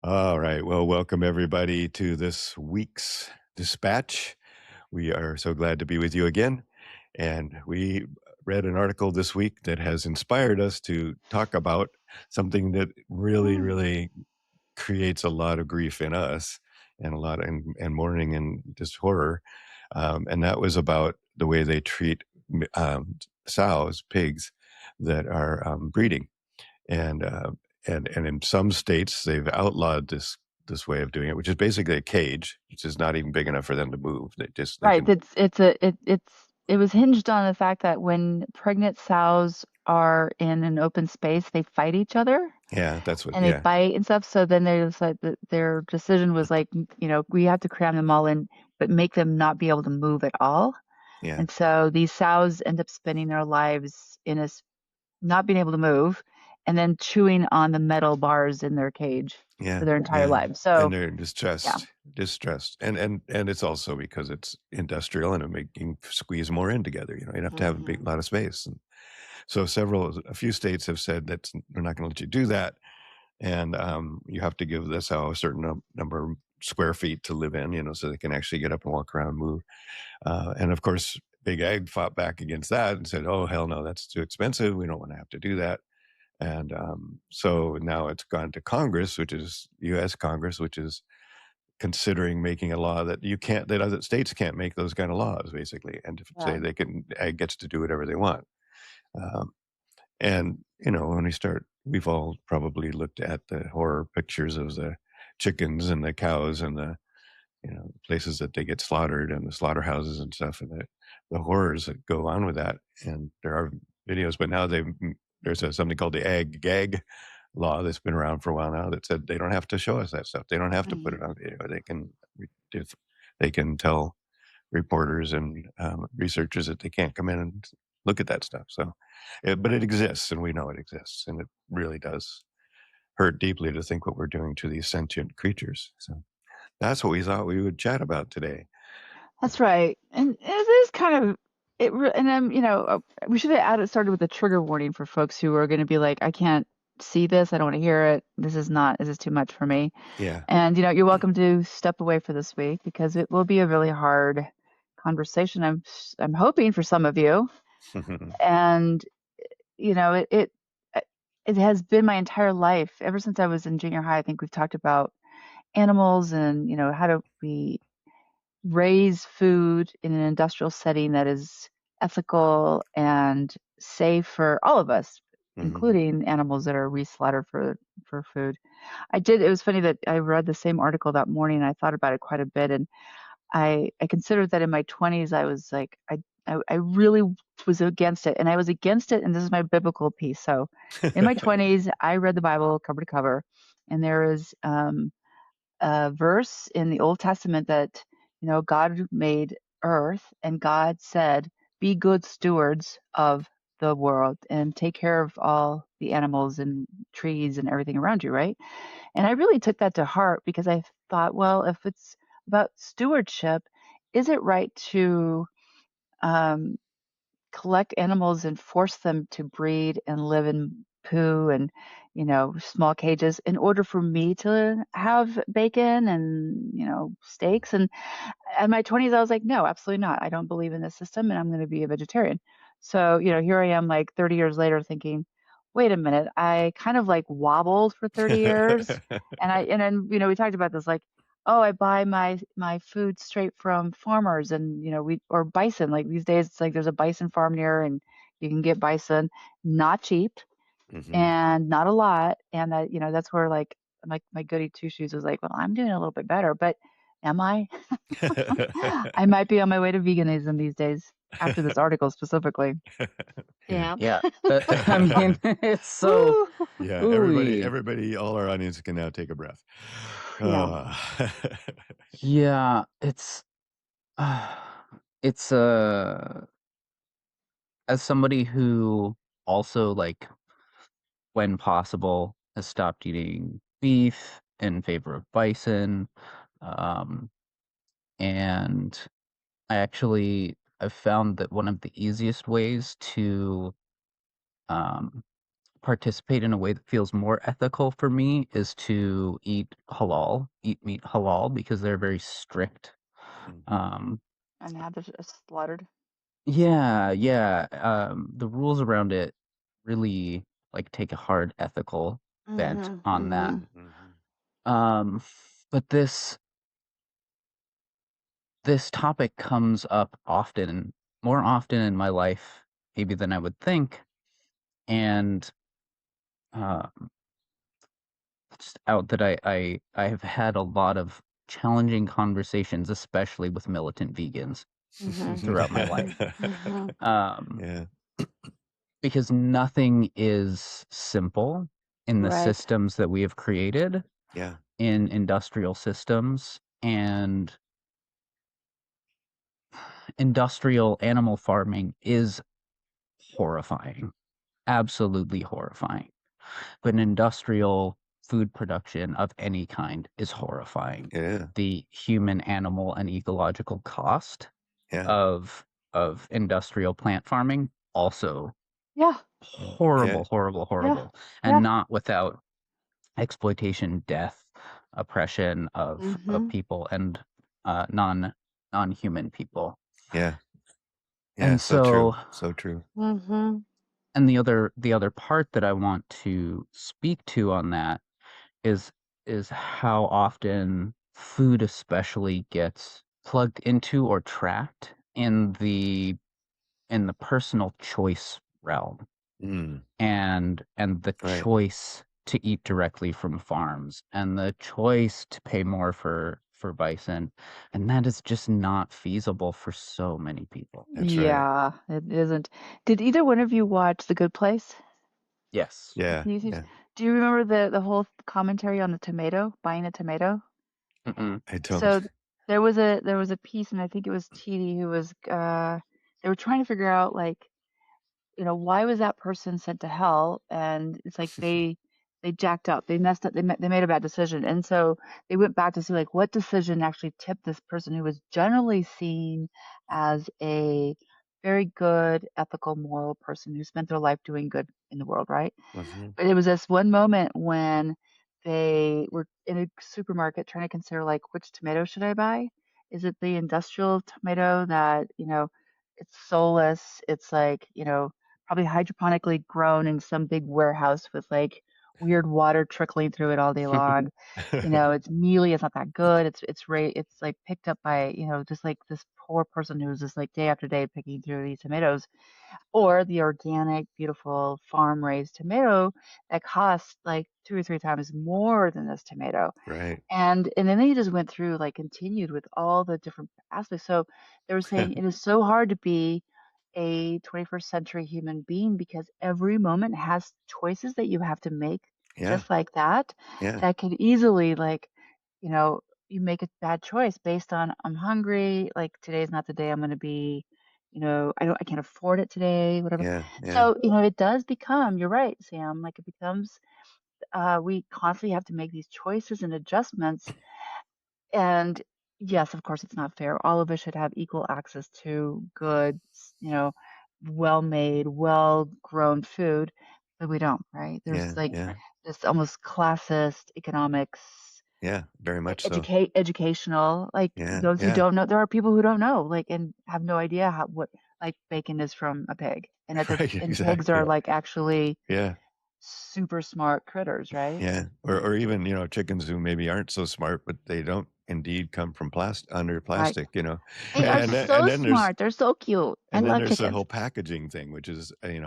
All right. Well, welcome everybody to this week's dispatch. We are so glad to be with you again. And we read an article this week that has inspired us to talk about something that really, Mm. really creates a lot of grief in us and a lot and mourning and just horror. And that was about the way they treat sows, pigs that are breeding and and in some states they've outlawed this way of doing it, which is basically a cage, which is not even big enough for them to move. They Right, can it was hinged on the fact that when pregnant sows are in an open space, they fight each other yeah, that's what and they yeah bite and stuff. So then they decided that their decision was like, we have to cram them all in, but make them not be able to move at all. yeah And so these sows end up spending their lives in not being able to move and then chewing on the metal bars in their cage for yeah their entire yeah lives. and So they're yeah. distressed, and it's also because it's industrial and it making squeeze more in together. You have to have a big Hmm. lot of space. And so a few states have said that they're not going to let you do that. And you have to give this sow a certain number of square feet to live in, so they can actually get up and walk around and move. And of course, Big Ag fought back against that and said, "Oh hell no, that's too expensive. We don't want to have to do that." And so now it's gone to Congress, which is U.S. Congress, which is considering making a law that that other states can't make those kind of laws, basically, and to say Yeah. ag gets to do whatever they want. Um, and when we've all probably looked at the horror pictures of the chickens and the cows and the places that they get slaughtered and the slaughterhouses and stuff, and the horrors that go on with that. And there are videos, but now there's something called the ag gag law that's been around for a while now that said they don't have to show us that stuff. They don't have to put it Mhm. on video. If they can tell reporters and researchers that they can't come in and look at that stuff. So, but it exists, and we know it exists, and it really does hurt deeply to think what we're doing to these sentient creatures. So that's what we thought we would chat about today. That's right. And it is kind of and we should have started with a trigger warning for folks who are going to be like, I can't see this, I don't want to hear it. This is too much for me. Yeah. And you're welcome to step away for this week because it will be a really hard conversation. I'm hoping for some of you. And you know, it has been my entire life ever since I was in junior high. I think we've talked about animals and, how do we raise food in an industrial setting that is ethical and safe for all of us, Mhm. including animals that are reslaughtered for food. It was funny that I read the same article that morning and I thought about it quite a bit. And I considered that in my 20s, I was like, I really was against it. And I was against it. And this is my biblical piece. So in my 20s, I read the Bible cover to cover. And there is a verse in the Old Testament that, God made earth and God said, be good stewards of the world and take care of all the animals and trees and everything around you, right? And I really took that to heart because I thought, well, if it's about stewardship, is it right to um, collect animals and force them to breed and live in poo and small cages in order for me to have bacon and steaks? And in my 20s I was like, no, absolutely not, I don't believe in this system and I'm going to be a vegetarian. So here I am like 30 years later thinking, wait a minute, I kind of like wobbled for 30 years. And then we talked about this, like, oh, I buy my food straight from farmers, and we or bison. Like these days, it's like there's a bison farm near, and you can get bison, not cheap Mhm. and not a lot. And that's where like my goody two shoes was like, well, I'm doing a little bit better, but am I? I might be on my way to veganism these days after this article specifically. Yeah. Yeah. Yeah. I mean, it's so Woo. Yeah, ooey. all our audience can now take a breath. Yeah. Ah. Yeah, uh, it's as somebody who also like when possible has stopped eating beef in favor of bison. Um, and I've found that one of the easiest ways to um participate in a way that feels more ethical for me is to eat meat halal because they're very strict. Mm. Um, And have this slaughtered. yeah, yeah. The rules around it really like take a hard ethical bent Mhm. on that. Mhm. Mhm. Um, but this topic comes up often, more often in my life, maybe than I would think, and uh, it's out that I have had a lot of challenging conversations, especially with militant vegans Mhm. throughout my life, Mhm. um, Yeah. because nothing is simple in the Right. systems that we have created Yeah. in industrial systems, and industrial animal farming is horrifying, absolutely horrifying. But an industrial food production of any kind is horrifying. Yeah. The human, animal, and ecological cost Yeah. of industrial plant farming also Yeah. Yeah. horrible, horrible, Yeah. horrible, and Yeah. not without exploitation, death, oppression of Mhm. people and non-human people. Yeah. Yeah. And So true. so So true. Mhm. and the other part that I want to speak to on that is how often food especially gets plugged into or trapped in the personal choice realm, Mm. and the Right. choice to eat directly from farms and the choice to pay more for bison, and that is just not feasible for so many people. That's right. Yeah, it isn't. Did either one of you watch The Good Place? Yes. Yeah. YouTube? Yeah. Do you remember the whole commentary on the tomato, buying a tomato? Mm-mm. I don't. So there was a piece, and I think it was TD who was they were trying to figure out like, why was that person sent to hell? And it's like they jacked up, they messed up, they made a bad decision, and so they went back to see like what decision actually tipped this person who was generally seen as a very good, ethical, moral person who spent their life doing good in the world, right? Mhm. But it was this one moment when they were in a supermarket trying to consider like which tomato should I buy? Is it the industrial tomato that, it's soulless, it's like, probably hydroponically grown in some big warehouse with like weird water trickling through it all day long. It's mealy, it's not that good. It's like picked up by, just like this poor person who's just like day after day picking through these tomatoes, or the organic, beautiful farm raised tomato that costs like 2 or 3 times more than this tomato. Right. And then they just went through, like, continued with all the different aspects. So they were saying it is so hard to be a 21st century human being because every moment has choices that you have to make Yeah. just like that, Yeah. that could easily, like, you know, you make a bad choice based on I'm hungry, like today's not the day I'm going to be, I can't afford it today, whatever. Yeah. Yeah. So, it does become, you're right, Sam, like it becomes, we constantly have to make these choices and adjustments. And yes, of course, it's not fair. All of us should have equal access to good, well-made, well-grown food, but we don't, right? There's Yeah. like Yeah. this almost classist economics, Yeah. Very much so. educational, like Yeah. those who Yeah. don't know, there are people who don't know, like, and have no idea what like bacon is from a pig, and that Right. and pigs are Exactly. like actually Yeah. super smart critters, right? Yeah. Or even, chickens who maybe aren't so smart, but they don't indeed come from under Right. plastic, They and, are and then, and so then there's smart. They're so cute. I love the chickens. whole packaging thing, which is, The and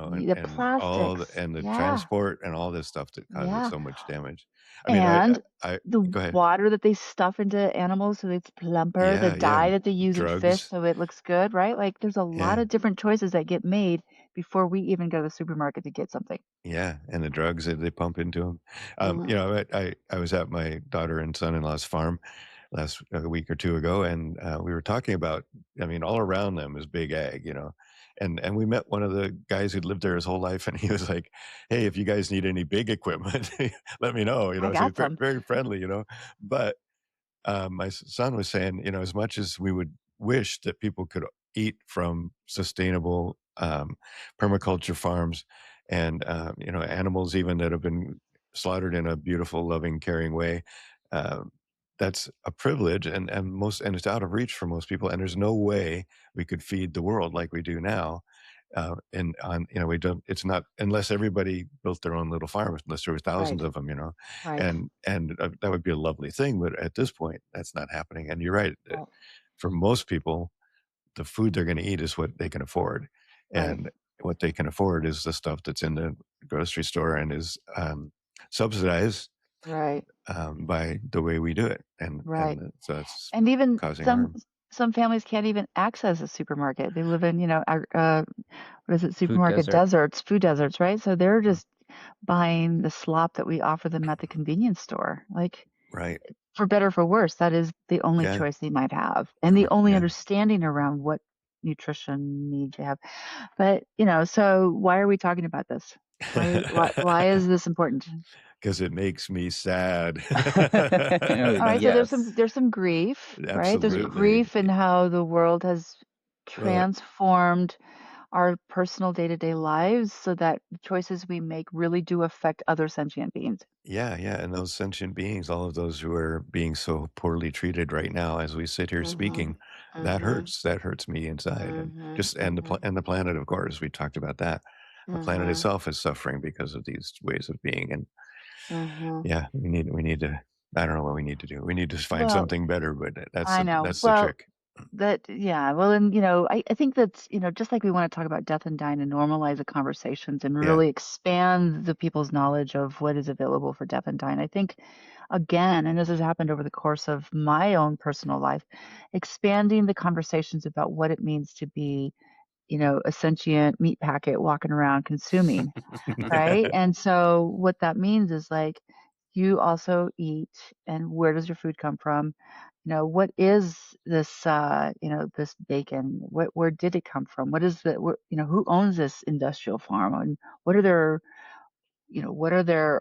all plastics. and the Yeah. transport and all this stuff that causes Yeah. so much damage. I mean, And I the go ahead. water that they stuff into animals so it's plumper, the Yeah. Yeah. dye that they use in fish Drugs. so it looks good, right? Like there's a lot Yeah. of different choices that get made before we even go to the supermarket to get something. Yeah, and the drugs that they pump into them. Mhm. I was at my daughter and son-in-law's farm last a week or 2 ago, and, we were talking about, I mean, all around them is big ag, and we met one of the guys who'd lived there his whole life, and he was like, "Hey, if you guys need any big equipment, let me know," I so he's got some. very friendly, but my son was saying, as much as we would wish that people could eat from sustainable permaculture farms, And, animals even that have been slaughtered in a beautiful, loving, caring way, uh, that's a privilege, and it's out of reach for most people, and there's no way we could feed the world like we do now. And on we don't it's not unless everybody built their own little farms, unless there was thousands Right. of them, Right. and that would be a lovely thing, but at this point, that's not happening, and you're right, Well, for most people, the food they're gonna eat is what they can afford, right. and what they can afford is the stuff that's in the grocery store and is, subsidized, Right. by the way we do it, Right. so it's And even causing some harm. some families can't even access a supermarket. They live in, what is it, Food supermarket desert. deserts, food deserts, right? So they're Mm, just buying the slop that we offer them at the convenience store. Like, right. for better or for worse, that is the only Yeah, choice they might have, and the only yeah. understanding around what nutrition needs to have. But, so why are we talking about this? Why is this important? 'Cause it makes me sad. Oh, All right, so yes. there's some grief, right? There's Grief. Absolutely. grief in how the world has Well, transformed our personal day-to-day lives so that the choices we make really do affect other sentient beings. yeah, yeah, and those sentient beings, all of those who are being so poorly treated right now as we sit here Mhm. speaking, Mhm. that hurts me inside, and Mhm. just Mhm. and the planet, of course, we talked about that. The planet Mhm. itself is suffering because of these ways of being, and Mhm. yeah, we need to I don't know what we need to do. We need to find Well, something better, but I know. that's the Well, trick. yeah. Well, and I think that's, just like we want to talk about death and dying and normalize the conversations and Yeah. really expand the people's knowledge of what is available for death and dying. I think again, and this has happened over the course of my own personal life, expanding the conversations about what it means to be, a sentient meat packet walking around consuming, right? And so what that means is like you also eat, and where does your food come from? What is this this bacon? Where did it come from? What is who owns this industrial farm? And what are their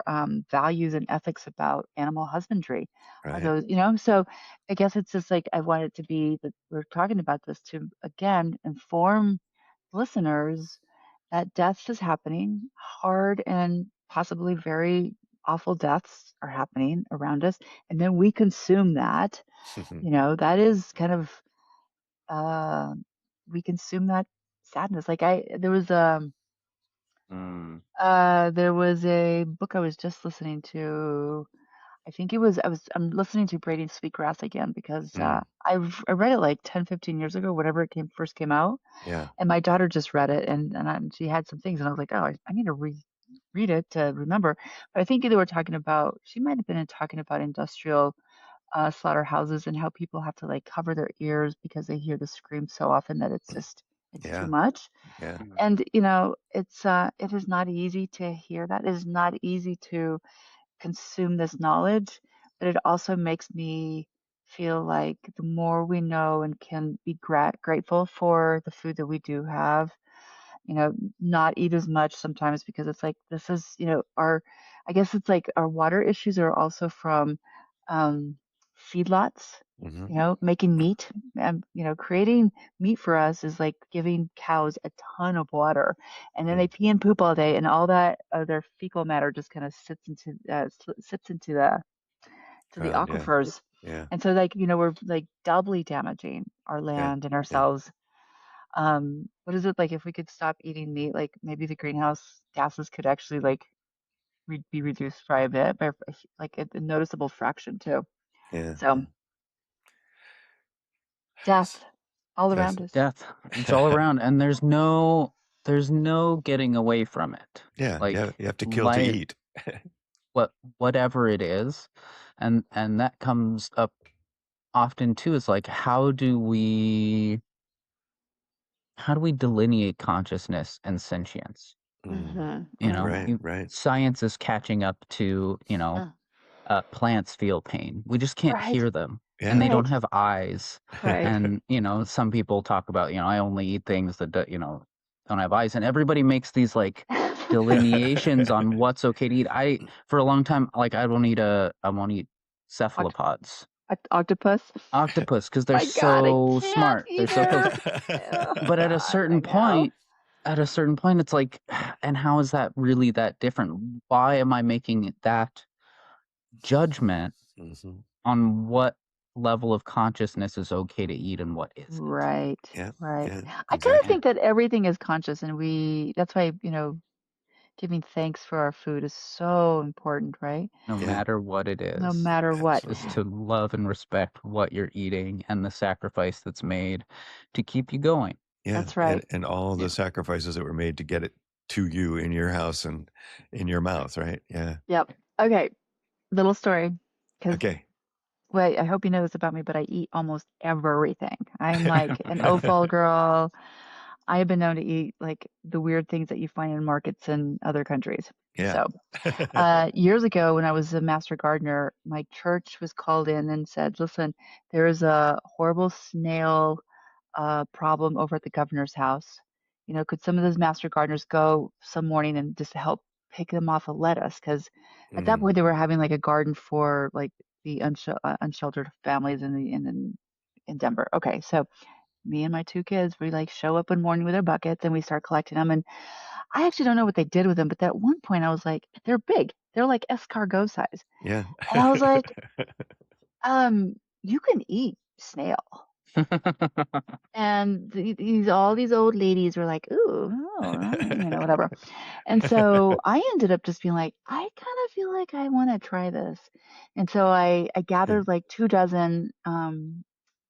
values and ethics about animal husbandry? Are Right. those, so I guess it's just like I want it to be that we're talking about this to again inform listeners that death is happening, hard and possibly very awful deaths are happening around us, and then we consume that. That is kind of uh, we consume that sadness. Like Mm. there was a book I was just listening to. I think I'm listening to Braiding Sweetgrass again because Mm, I read it like 10, 15 years ago, whenever it first came out. yeah. And my daughter just read it, and she had some things, and I was like, "Oh, I need to read it to remember." But I think they were talking about she might have been talking about industrial, slaughterhouses and how people have to, like, cover their ears because they hear the scream so often that it's too Yeah. much. Yeah. Mm. And, it is not easy to hear that. It is not easy to consume this knowledge, but it also makes me feel like the more we know and can be grateful for the food that we do have, not eat as much sometimes because it's like this is, I guess it's like our water issues are also from um, feedlots, Mhm. making meat. And, creating meat for us is like giving cows a ton of water, and then Mm. they pee and poop all day, and all that their fecal matter just kind of sips into the God, yeah. aquifers. Yeah. And so, like, we're like doubly damaging our Yeah. land and Yeah. ourselves. What is it like if we could stop eating meat, like maybe the greenhouse gases could actually like be reduced by a bit, by like a noticeable fraction too. Yeah. So Yeah. S death all that's around us. Death. It's all around, and there's no getting away from it. Yeah, yeah, Like you have to kill to life, eat. whatever it is, and that comes up often too. Is like how do we delineate consciousness and sentience? Mm, Mhm. right, right. Science is catching up to Mm. plants feel pain. We just can't Right. hear them, and Yeah. they don't Right. have eyes. Right. And some people talk about, I only eat things that don't have eyes, and everybody makes these like delineations on what's okay to eat. For a long time, like I won't eat Oct- cephalopods, octopus. octopus, because they're My God, I so can't smart. They're so close. either. Oh But at a God, I certain know. point, at a certain point, it's like, and how is that really that different? Why am I making that judgment Mhm. on what level of consciousness is okay to eat and what isn't? Right, Yeah, right. yeah, I kind of exactly. think that everything is conscious, and that's why, giving thanks for our food is so important, right? No Yeah, matter what it No is, matter what. just absolutely. to love and respect what you're eating and the sacrifice that's made to keep you going. Yeah, That's right. and all the Yeah. sacrifices that were made to get it to you in your house and in your mouth, right? Yeah. Yep. Okay. Little story. Because, Okay. wait, I hope you know this about me, but I eat almost everything. I'm like an offal girl. I have been known to eat like the weird things that you find in markets in other countries. Yeah. So, years ago, when I was a master gardener, my church was called in and said, "Listen, there is a horrible snail problem over at the governor's house. Could some of those master gardeners go some morning and just help pick them off a lettuce? Because at that Mhm. point, they were having like a garden for like the unsheltered families in Denver. Okay, so me and my two kids, we like show up one morning with our buckets and we start collecting them. And I actually don't know what they did with them, but at one point I was like, they're big. They're like escargot size. Yeah. And I was like, you can eat snail. And all these old ladies were like, "Ooh, oh, whatever." And so I ended up just being like, "I kind of feel like I want to try this." And so I Yeah. gathered like 2 dozen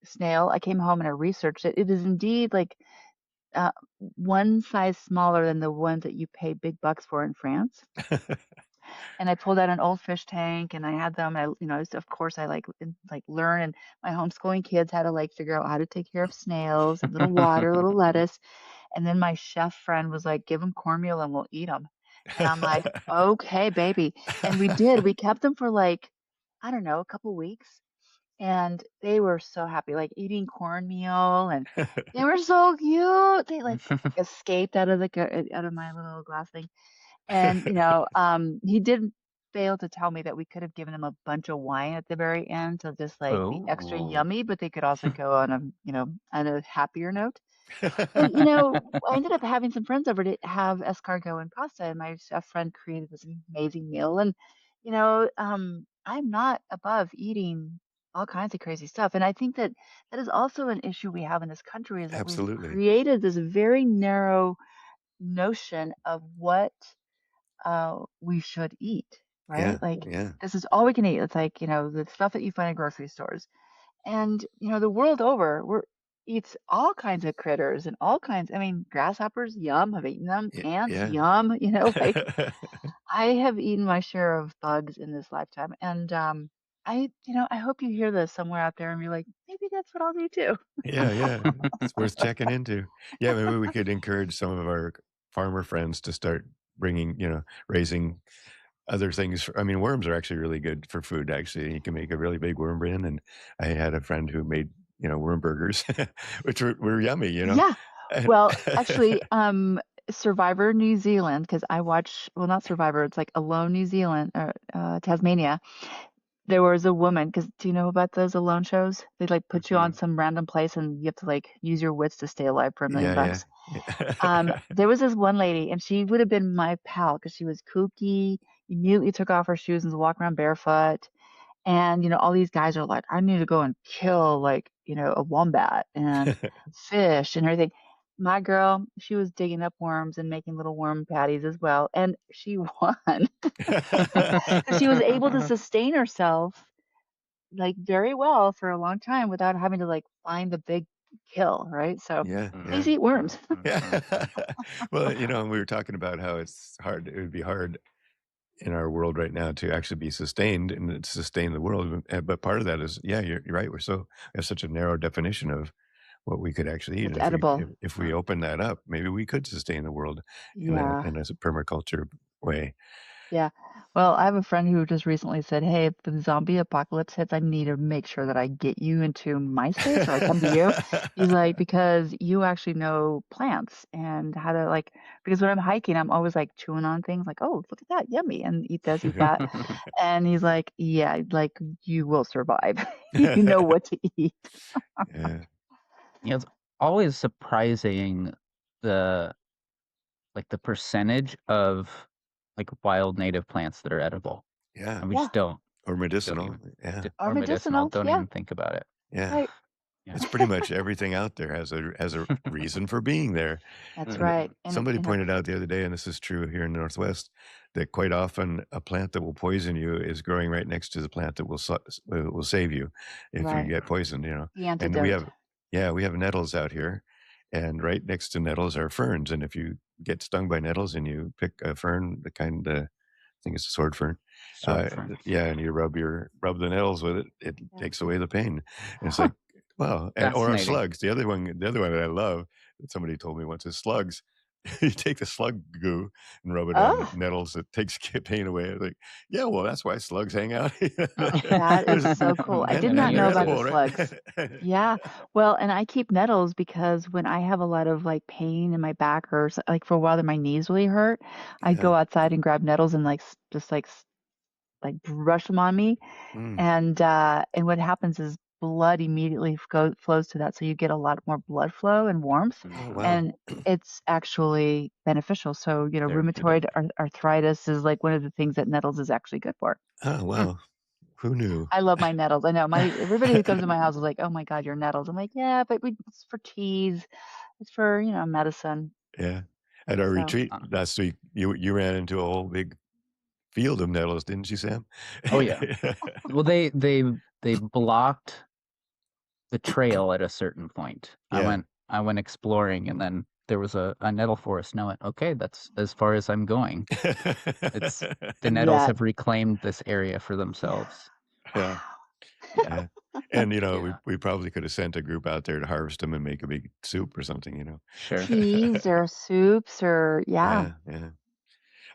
snail. I came home and I researched it. It is indeed like uh, one size smaller than the ones that you pay big bucks for in France. And I pulled out an old fish tank and I had them. Of course, I like learn, and my homeschooling kids had to like figure out how to take care of snails and little water, little lettuce. And then my chef friend was like, "Give them cornmeal and we'll eat them." And I'm like, "Okay, baby." And we did. We kept them for like, I don't know, a couple weeks, and they were so happy, like eating cornmeal, and they were so cute. They like escaped out of my little glass thing. And, he did fail to tell me that we could have given him a bunch of wine at the very end to just like be extra Oh. yummy, but they could also go on a happier note. But, I ended up having some friends over to have escargot and pasta, and my chef friend created this amazing meal. And, I'm not above eating all kinds of crazy stuff. And I think that that is also an issue we have in this country, is that we've Absolutely. created this very narrow notion of what we should eat, right? Yeah, Like, yeah, this is all we can eat. It's like, the stuff that you find in grocery stores. And, the world over, eats all kinds of critters and all kinds. I mean, grasshoppers, yum, have eaten them. Ants, yeah. yum, like I have eaten my share of bugs in this lifetime. And I hope you hear this somewhere out there and you're like, maybe that's what I'll do too. Yeah, yeah, it's worth checking into. Yeah, maybe we could encourage some of our farmer friends to start bringing, raising other things. I mean, worms are actually really good for food, actually. You can make a really big worm bin, and I had a friend who made, worm burgers, which were yummy. Yeah. And Well, actually, Survivor New Zealand, because I watch, well, not Survivor, it's like Alone New Zealand, or Tasmania. There was a woman, because do you know about those alone shows? They like put you on Mhm. some random place and you have to like use your wits to stay alive for a million Yeah, yeah. bucks. There was this one lady, and she would have been my pal because she was kooky, immediately took off her shoes and walked around barefoot. And, all these guys are like, I need to go and kill like, a wombat and fish and everything. My girl, she was digging up worms and making little worm patties as well. And she won because she was able to sustain herself like very well for a long time without having to like find the big kill, right? So Yeah, please yeah. eat worms. Yeah. Well, and we were talking about how it would be hard in our world right now to actually be sustained and to sustain the world. But part of that is, yeah, you're right. We have such a narrow definition of what we could actually eat. What's And edible? if we open that up, maybe we could sustain the world Yeah. in a permaculture way. Yeah. Well, I have a friend who just recently said, "Hey, if the zombie apocalypse hits, I need to make sure that I get you into my space or I come to you." He's like, "Because you actually know plants and how to like, because when I'm hiking, I'm always like chewing on things like, oh, look at that, yummy, and eat this, eat that." And he's like, "Yeah, like you will survive. You know what to eat." Yeah. It's always surprising the like the percentage of like wild native plants that are edible, Yeah. and we Yeah. just don't Or medicinal. even Yeah. Or or medicinal, medicinal. don't Yeah. even think about it. Yeah. Right. Yeah. It's pretty much everything out there has a reason for being there. That's And right. somebody And pointed out the other day, and this is true here in the Northwest, that quite often a plant that will poison you is growing right next to the plant that will save you if you right. get poisoned, you know. The And we antidote. have, yeah, we have nettles out here, and right next to nettles are ferns. And if you get stung by nettles and you pick a fern, the kind, I think it's a sword fern, Sword fern. yeah, and you rub the nettles with it, it Yeah. takes away the pain. And it's Huh. like, well, or our Fascinating. slugs. The other one that I love that somebody told me once is slugs. You take the slug goo and rub it on Oh, nettles. It takes pain away. It's like, yeah, well, that's why slugs hang out. that is so cool. I did And not they're know about the edible, right? slugs. Yeah. Well, and I keep nettles because when I have a lot of like pain in my back or like for a while that my knees really hurt, I Yeah. go outside and grab nettles and like just like brush them on me. Mm. And what happens is blood immediately flows to that. So you get a lot more blood flow and warmth, Oh, wow. and it's actually beneficial. So, Therapeutic. rheumatoid arthritis is like one of the things that nettles is actually good for. Oh, wow. Who knew? I love my nettles. I know everybody who comes to my house is like, "Oh my God, your nettles." I'm like, "Yeah, but it's for teas. It's for, medicine." Yeah. At our So, retreat last week, you ran into a whole big field of nettles, didn't you, Sam? Oh yeah. Well, they blocked the trail at a certain point. Yeah. I went exploring, and then there was a nettle forest. And I went, okay, that's as far as I'm going. It's the nettles yeah. have reclaimed this area for Yeah. themselves. Yeah. Wow. Yeah. And, Yeah, we probably could have sent a group out there to harvest them and make a big soup or something, you know? sure. Teas or soups or yeah. Yeah, yeah.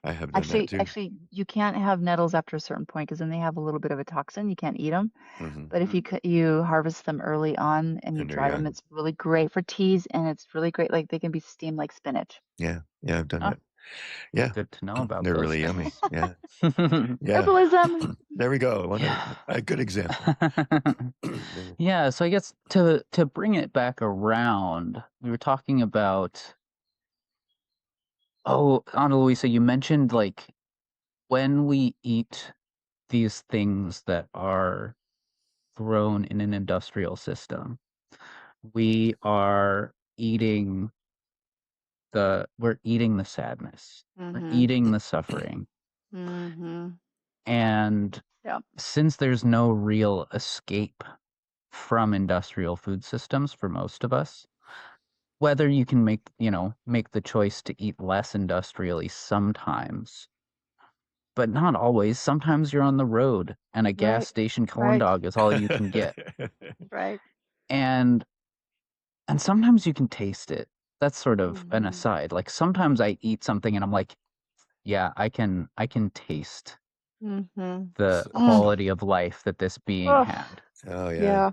I have done that Actually, too. actually, you can't have nettles after a certain point because then they have a little bit of a toxin. You can't eat them. Mhm. But if you harvest them early on and you And they're dry them, young. it's really great for teas and it's really great. Like they can be steamed like spinach. Yeah. Yeah, I've done Ah, that. Yeah. good to know about They're those really yummy. things. Yeah. Yeah. Herbalism. There we go. Yeah. A good example. Yeah, so I guess to bring it back around, we were talking about Ana Luisa, you mentioned like when we eat these things that are grown in an industrial system, we are eating we're eating the sadness. We're Mhm. eating the suffering. Mhm. And Yeah. since there's no real escape from industrial food systems for most of us, whether you can make the choice to eat less industrially sometimes, but not always. Sometimes you're on the road and a gas Right. station corn Right. dog is all you can get. Right. And sometimes you can taste it. That's sort of an Mhm. aside. Like sometimes I eat something and I'm like, yeah, I can taste Mhm. the Mm. quality of life that this being Oh, had. Oh, yeah. yeah.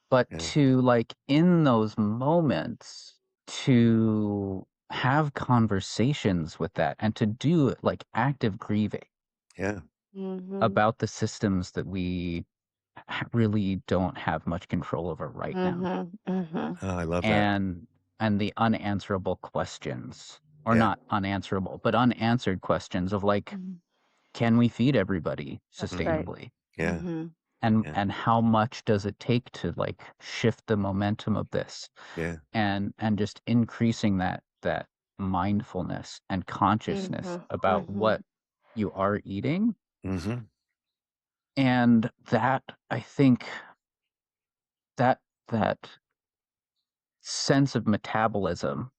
But Yeah. to like in those moments to have conversations with that and to do like active grieving Yeah. Mhm. about the systems that we really don't have much control over right now, Mhm. Mhm. Oh, I love that. and the unanswerable questions, or Yeah. not unanswerable but unanswered questions of like, Mhm. can we feed everybody That's Mhm. right. sustainably, Yeah. Mhm. and Yeah. how much does it take to like shift the momentum of this, Yeah. and just increasing that mindfulness and consciousness Mhm. about Mhm. what you are eating. Mhm. And that, I think, that that sense of metabolism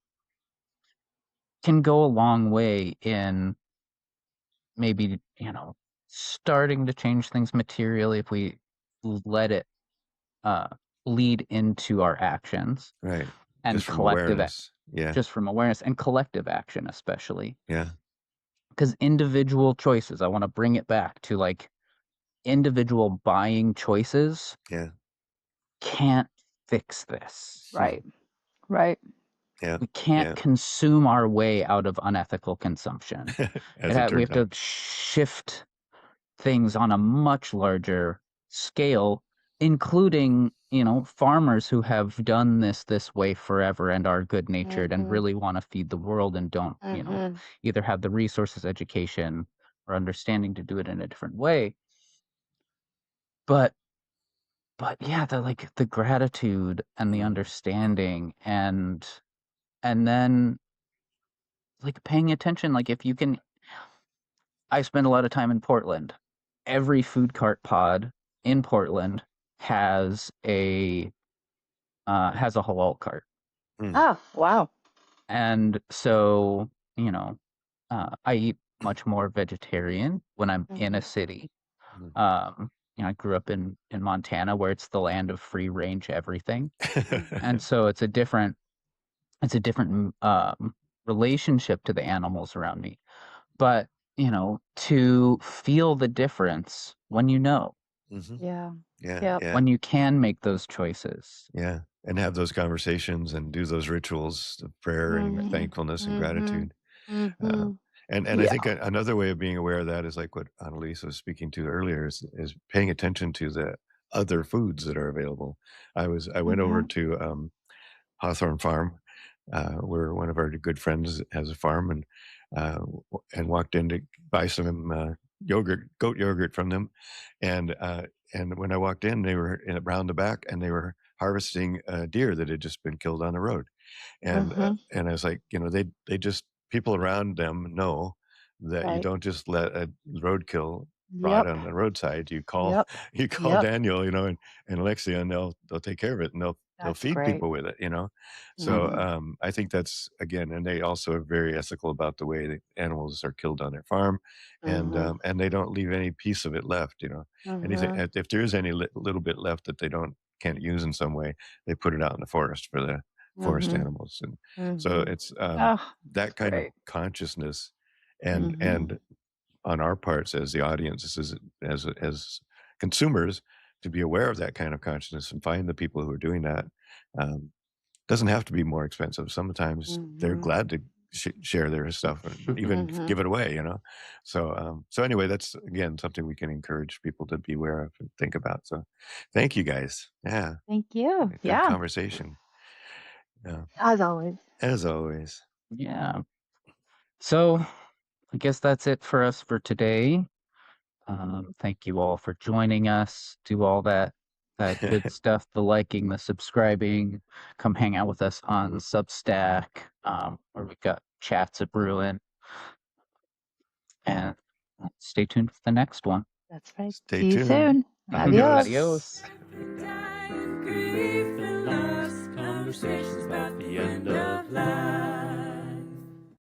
can go a long way in maybe, starting to change things materially if we let it uh, lead into our actions, Right. and Just from awareness. Yeah. just from awareness and collective action, especially Yeah. because individual choices, I want to bring it back to like individual buying choices Yeah. can't fix this. Right. Right. Yeah. We can't Yeah. consume our way out of unethical consumption. As it We turns have to out. shift things on a much larger scale including, farmers who have done this way forever and are good-natured and Mhm. really want to feed the world and don't, Mhm. either have the resources, education, or understanding to do it in a different way. But yeah, the gratitude and the understanding and then paying attention, if you can. I spend a lot of time in Portland. Every food cart pod in Portland has a halal cart. Mm. Oh, wow. And so, I eat much more vegetarian when I'm in a Mhm. city. Mm. I grew up in Montana, where it's the land of free range everything. And Mhm. so it's a different relationship to the animals around me. But, to feel the difference when Mhm. Yeah. Yeah, Yep. yeah, when you can make those choices. yeah, and have those conversations and do those rituals of prayer and Mhm. thankfulness and Mhm. gratitude. Uh, Mhm. and I Yeah. think another way of being aware of that is like what Annalise was speaking to earlier is paying attention to the other foods that are available. I went over Mhm. to Hawthorne Farm, where one of our good friends has a farm, and walked in to buy some goat yogurt from them, and when I walked in, they were around the back, and they were harvesting deer that had just been killed on the road. Mhm. And I was like, they just people around them know that you Right. don't just let a roadkill rot Yep. on the roadside. You call Yep. you call Yep. Daniel, and Alexia, and they'll take care of it, and they'll That's feed great. people with it. So Mhm. I think that's again, and they also are very ethical about the way the animals are killed on their farm, Mhm. and they don't leave any piece of it left. Anything Mhm. if there is any little bit left that they can't use in some way, they put it out in the forest for the forest Mhm. animals. And so Mhm. it's Oh, that that's kind of great. consciousness, Mhm. and on our parts as the audience, as consumers, to be aware of that kind of consciousness and find the people who are doing that. um, doesn't have to be more expensive. Sometimes they're Mhm. glad to share their stuff and even Mhm. give it away. So anyway, that's again something we can encourage people to be aware of and think about. So thank you guys. Yeah, Thank you. good Yeah. conversation. Yeah, As always. as always. Yeah. So I guess that's it for us for today. Thank you all for joining us. Do all that good stuff, the liking, the subscribing. Come hang out with us on Substack, where we've got chats at brewing. And stay tuned for the next one. That's right. Stay See you tuned. soon. Adios. Adios. Grief and loss, conversations about the end of life.